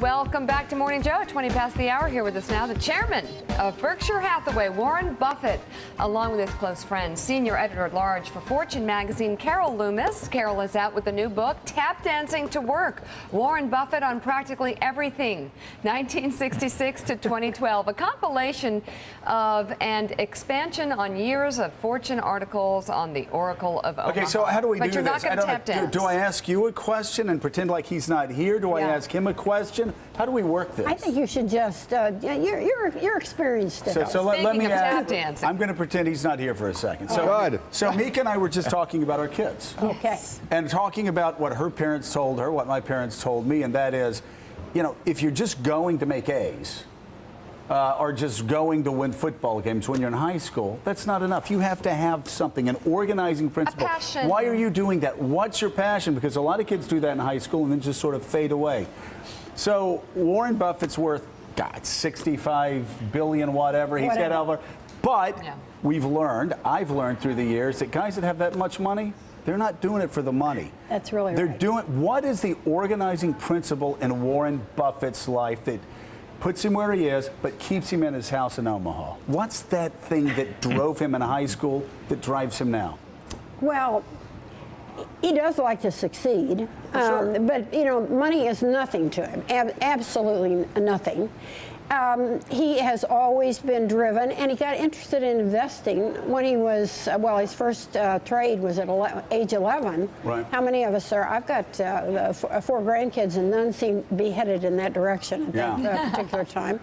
Welcome back to Morning Joe, 20 past the hour. Here with us now, the chairman of Berkshire Hathaway, Warren Buffett, along with his close friend, senior editor-at-large for Fortune magazine, Carol Loomis. Carol is out with the new book, Tap Dancing to Work, Warren Buffett on Practically Everything, 1966 to 2012, a compilation of and expansion on years of Fortune articles on the Oracle of Omaha. Okay, so how do we do this? But you're not going to tap dance. Do I ask you a question and pretend like he's not here? Do I ask him a question? How do we work this? I think you should just, you're experienced at So let me tap dancing. I'm going to pretend he's not here for a second. So Mika and I were just talking about our kids. Okay. And talking about what her parents told her, what my parents told me, and that is, you know, if you're just going to make A's, or just going to win football games when you're in high school, that's not enough. You have to have something, an organizing principle. A passion. Why are you doing that? What's your passion? Because a lot of kids do that in high school and then just sort of fade away. So Warren Buffett's worth, God, 65 billion, whatever. He's got over. But we've learned, I've learned through the years, that guys that have that much money, they're not doing it for the money. That's really They're right. doing, what is the organizing principle in Warren Buffett's life that puts him where he is, but keeps him in his house in Omaha? What's that thing that drove him in high school that drives him now? Well, he does like to succeed, Sure. but you know, money is nothing to him. Absolutely nothing. He has always been driven, and he got interested in investing when he was, well, his first trade was at age 11. Right. How many of us are? I've got 4 grandkids, and none seem to be headed in that direction at that particular time.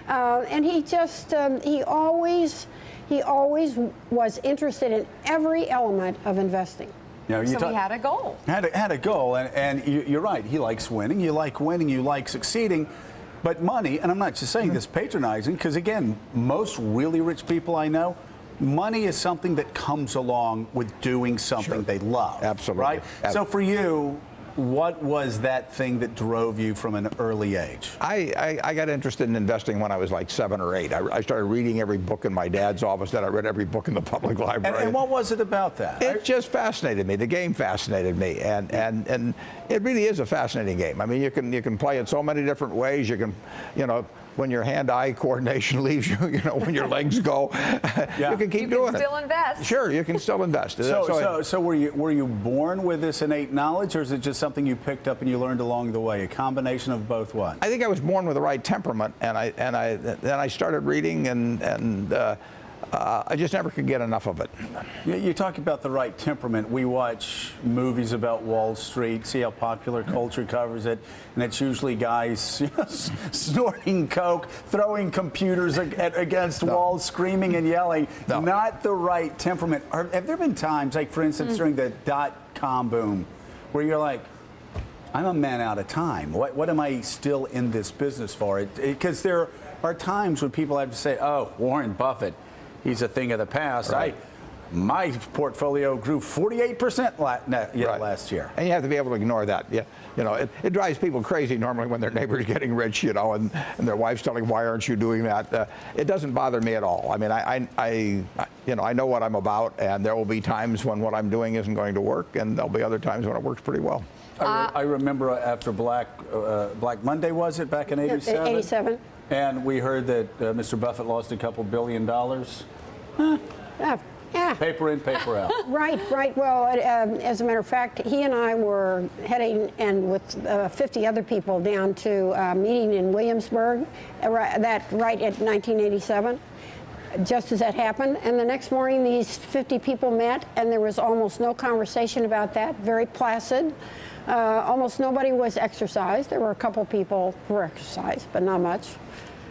And he just, he always was interested in every element of investing. You know, So he had a goal. Had a goal, and you're right. He likes winning. You like winning. You like succeeding. But money, and I'm not just saying this patronizing, because again, most really rich people I know, money is something that comes along with doing something they love. Absolutely. Right? So for you, what was that thing that drove you from an early age? I got interested in investing when I was like 7 or 8. I started reading every book in my dad's office. Then I read every book in the public library. And what was it about that? It just fascinated me. The game fascinated me, and it really is a fascinating game. I mean, you can play it so many different ways. You can, you know, when your hand-eye coordination leaves you, you know, when your legs go, you can keep doing it. You can still invest. Sure, you can still invest. So were you born with this innate knowledge, or is it just something you picked up and you learned along the way? A combination of both what? I think I was born with the right temperament, and then I started reading, and I just never could get enough of it. You talk about the right temperament. We watch movies about Wall Street, see how popular culture covers it, and it's usually guys snorting coke, throwing computers against walls, screaming and yelling. Not the right temperament. Have there been times, like for instance during the .com boom, where you're like, I'm a man out of time. What am I still in this business for? Because there are times when people have to say, oh, Warren Buffett, he's a thing of the past. Right. My portfolio grew 48% last year. And you have to be able to ignore that. Yeah, you know, it drives people crazy normally when their neighbor's getting rich, you know, and their wife's telling, why aren't you doing that? It doesn't bother me at all. I mean, I know what I'm about, and there will be times when what I'm doing isn't going to work, and there'll be other times when it works pretty well. I remember after Black Monday, was it, back in 87? 87. And we heard that Mr. Buffett lost a couple $1 billion. Yeah. Paper in, paper out. Right. Well, as a matter of fact, he and I were heading, and with 50 other people, down to a meeting in Williamsburg, right at 1987. Just as that happened, and the next morning these 50 people met, and there was almost no conversation about that. Very placid. Almost nobody was exercised. There were a couple people who were exercised, but not much.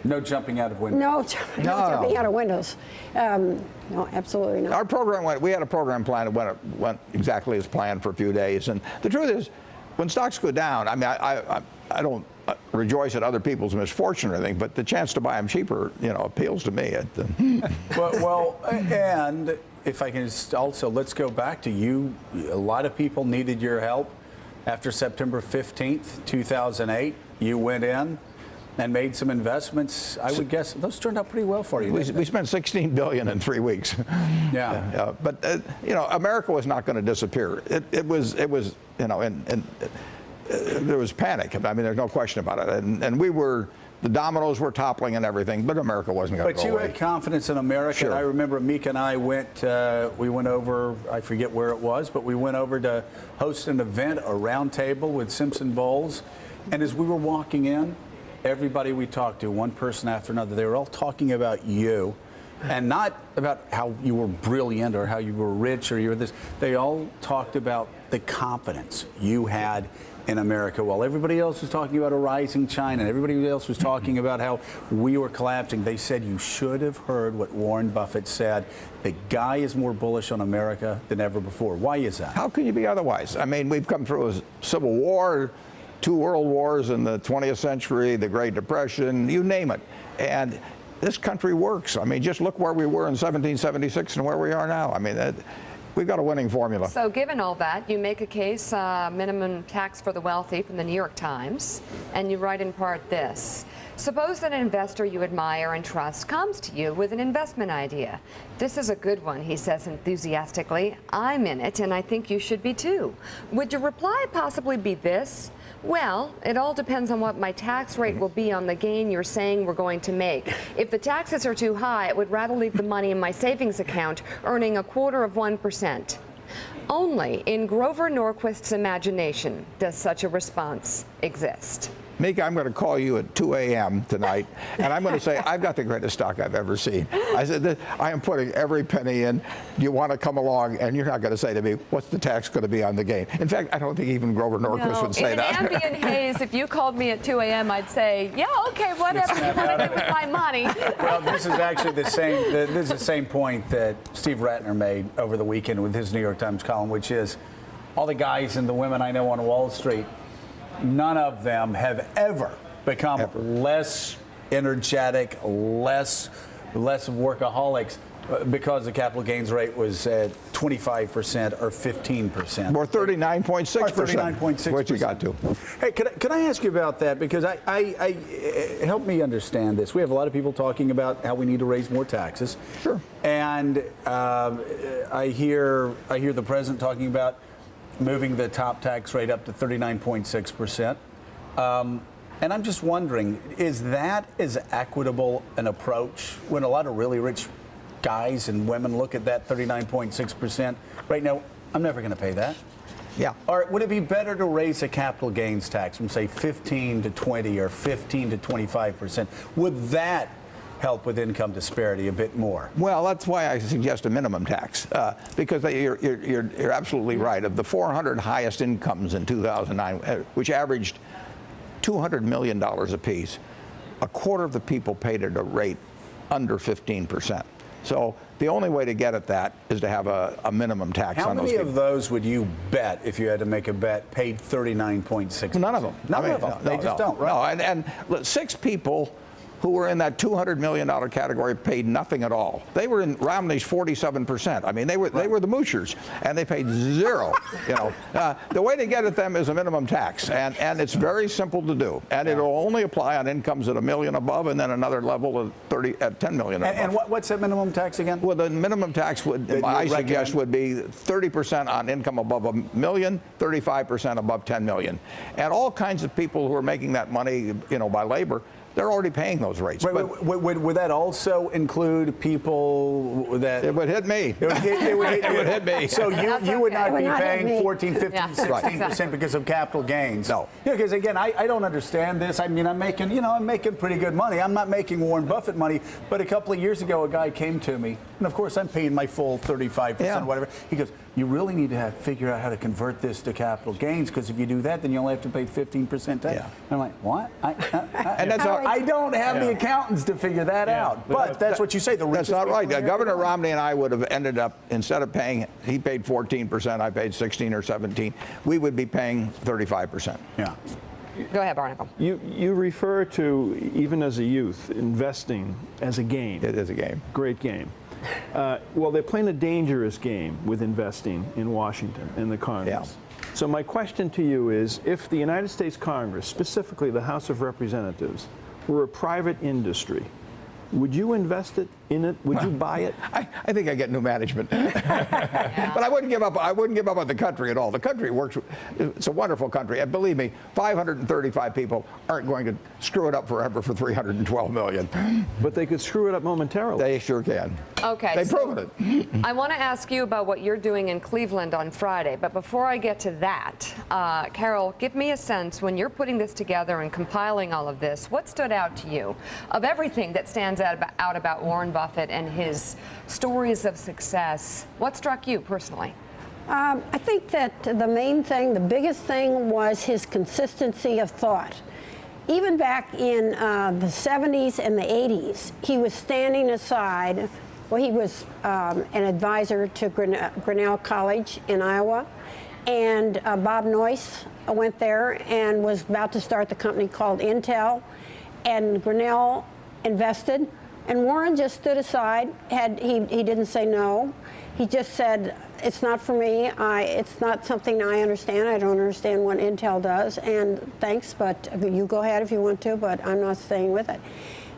No jumping out of windows. No jumping out of windows. No, absolutely not. Our program we had a program plan that went exactly as planned for a few days. And the truth is, when stocks go down, I mean, I don't rejoice at other people's misfortune or anything, but the chance to buy them cheaper, you know, appeals to me. well, and if I can just also, let's go back to you. A lot of people needed your help after September 15th, 2008. You went in and made some investments. I would guess those turned out pretty well for you. We spent $16 billion in 3 weeks. Yeah. But you know, America was not going to disappear. It was, you know, and there was panic. I mean, there's no question about it. And the dominoes were toppling and everything, but America wasn't going to go away. But you had confidence in America. Sure. I remember Mika and I went over, I forget where it was, but we went over to host an event, a round table with Simpson Bowles. And as we were walking in, everybody we talked to, one person after another, they were all talking about you. And not about how you were brilliant or how you were rich or you were this. They all talked about the confidence you had in America, while everybody else was talking about a rising China, and everybody else was talking about how we were collapsing. They said you should have heard what Warren Buffett said. The guy is more bullish on America than ever before. Why is that? How can you be otherwise? I mean, we've come through a civil war, 2 world wars in the 20th century, the Great Depression, you name it. And this country works. I mean, just look where we were in 1776 and where we are now. I mean, we've got a winning formula. So given all that, you make a case, minimum tax for the wealthy from the New York Times, and you write in part this. Suppose that an investor you admire and trust comes to you with an investment idea. This is a good one, he says enthusiastically. I'm in it, and I think you should be too. Would your reply possibly be this? Well, it all depends on what my tax rate will be on the gain you're saying we're going to make. If the taxes are too high, I would rather leave the money in my savings account, earning 1/4%. Only in Grover Norquist's imagination does such a response exist. Mika, I'm going to call you at 2 a.m. tonight, and I'm going to say, I've got the greatest stock I've ever seen. I said, I am putting every penny in. Do you want to come along? And you're not going to say to me, what's the tax going to be on the gain? In fact, I don't think even Grover Norquist would say that. In ambient haze, if you called me at 2 a.m., I'd say, yeah, okay, whatever you want to do with my money. Well, this is actually the same point that Steve Ratner made over the weekend with his New York Times column, which is all the guys and the women I know on Wall Street, none of them have ever become less energetic, less of workaholics because the capital gains rate was at 25% or 15%. Or 39.6%. Or 39.6%. What you got to. Hey, can I ask you about that? Because I help me understand this. We have a lot of people talking about how we need to raise more taxes. Sure. And I hear the president talking about moving the top tax rate up to 39.6%. And I'm just wondering, is that as equitable an approach when a lot of really rich guys and women look at that 39.6% right now? I'm never going to pay that. Yeah. Or would it be better to raise a capital gains tax from, say, 15 to 20 or 15 to 25%? Would that help with income disparity a bit more? Well, that's why I suggest a minimum tax, because you're absolutely right. Of the 400 highest incomes in 2009, which averaged $200 million apiece, 1/4 of the people paid at a rate under 15%. So the only way to get at that is to have a minimum tax on those people. How many of those would you bet, if you had to make a bet, paid 39.6%? None of them. None of them. They just don't, right? No, and 6 people who were in that $200 million category paid nothing at all. They were in Romney's 47%. I mean, they were the moochers, and they paid zero. You know, the way to get at them is a minimum tax, and it's very simple to do. And it'll only apply on incomes at $1 million above, and then another level at 10 million above. And what's that minimum tax again? Well, the minimum tax I suggest would be 30% on income above $1 million, 35% above 10 million, and all kinds of people who are making that money, you know, by labor. They're already paying those rates. Would that also include people that... It would hit me. It would hit me. So you would not be paying 14, 15, 16% because of capital gains. No. Yeah, because again, I don't understand this. I mean, I'm making pretty good money. I'm not making Warren Buffett money, but a couple of years ago, a guy came to me, and of course, I'm paying my full 35%, whatever. He goes, you really need to figure out how to convert this to capital gains, because if you do that, then you only have to pay 15% tax. Yeah. And I'm like, what? And that's I don't have the accountants to figure that out. But that's what you say. That's not right. Governor Romney and I would have ended up, instead of paying, he paid 14%, I paid 16 or 17. We would be paying 35%. Yeah. Go ahead, Barnacle. You refer to, even as a youth, investing as a game. It is a game. Great game. Well, they're playing a dangerous game with investing in Washington, in the Congress. Yeah. So my question to you is, if the United States Congress, specifically the House of Representatives, were a private industry, would you invest it in it? Would you buy it? I think I get new management. But I wouldn't give up. I wouldn't give up on the country at all. The country works. It's a wonderful country. And believe me, 535 people aren't going to screw it up forever for 312 million. But they could screw it up momentarily. They sure can. Okay. They've proven it. I want to ask you about what you're doing in Cleveland on Friday. But before I get to that, Carol, give me a sense when you're putting this together and compiling all of this, what stood out to you of everything that stands out about Warren Buffett and his stories of success? What struck you personally? I think that the main thing, the biggest thing, was his consistency of thought. Even back in the 70s and the 80s, he was standing aside. Well, he was an advisor to Grinnell College in Iowa, and Bob Noyce went there and was about to start the company called Intel, and Grinnell invested, and Warren just stood aside. He didn't say no. He just said, it's not for me. It's not something I understand. I don't understand what Intel does, and thanks, but you go ahead if you want to, but I'm not staying with it.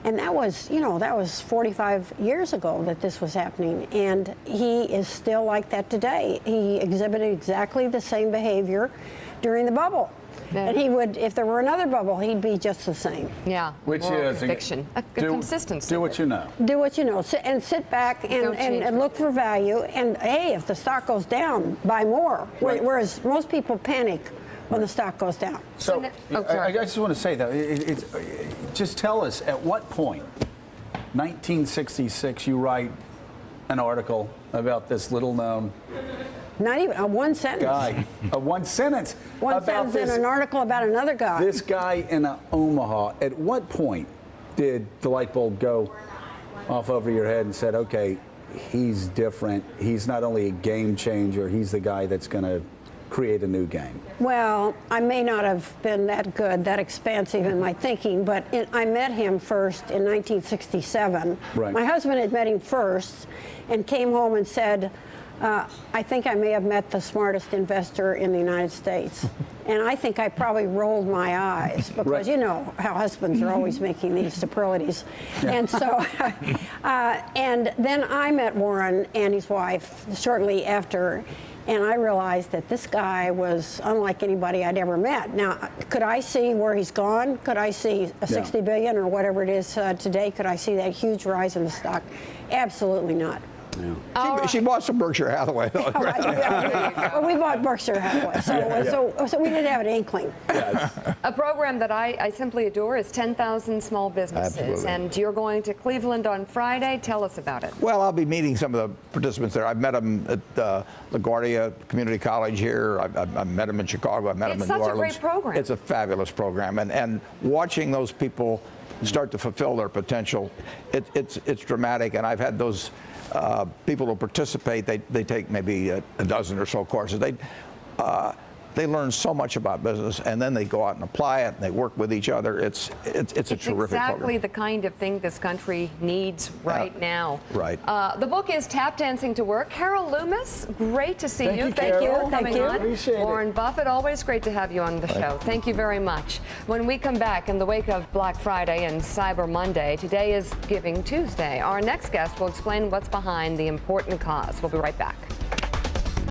And that was, that was 45 years ago that this was happening, and he is still like that today. He exhibited exactly the same behavior during the bubble. Yeah. And he would, if there were another bubble, he'd be just the same. Yeah, which moral is conviction, a consistency. Do what you know. Do what you know, and sit back and look for value. And hey, if the stock goes down, buy more. Right. Whereas most people panic when the stock goes down. So I just want to say that just tell us at what point, 1966, you write an article about this little-known. Not even a one sentence. Guy. A one sentence. One sentence in an article about another guy. This guy in Omaha. At what point did the light bulb go off over your head and said, okay, he's different. He's not only a game changer, he's the guy that's going to create a new game? Well, I may not have been that good, that expansive in my thinking, but I met him first in 1967. Right. My husband had met him first and came home and said, I think I may have met the smartest investor in the United States. And I think I probably rolled my eyes because right. You know how husbands are always making these superlatives. Yeah. And so, and then I met Warren and his wife shortly after, and I realized that this guy was unlike anybody I'd ever met. Now, could I see where he's gone? Could I see a 60 billion or whatever it is today? Could I see that huge rise in the stock? Absolutely not. Yeah. She bought some Berkshire Hathaway, though. Well, we bought Berkshire Hathaway, so we did have an inkling. Yes. A program that I simply adore is 10,000 Small Businesses. Absolutely. And you're going to Cleveland on Friday. Tell us about it. Well, I'll be meeting some of the participants there. I've met them at LaGuardia Community College here. I've met them in Chicago. I've met them in New Orleans. It's such a great program. It's a fabulous program. And watching those people start to fulfill their potential, it's dramatic. And I've had those people who participate, they take maybe a dozen or so courses. They learn so much about business, and then they go out and apply it, and they work with each other. It's a terrific program. Exactly the kind of thing this country needs right now. Right. The book is Tap Dancing to Work. Carol Loomis, great to see you. Thank you for coming on. Appreciate it. Warren Buffett, always great to have you on the show. Thank you very much. When we come back in the wake of Black Friday and Cyber Monday, today is Giving Tuesday. Our next guest will explain what's behind the important cause. We'll be right back.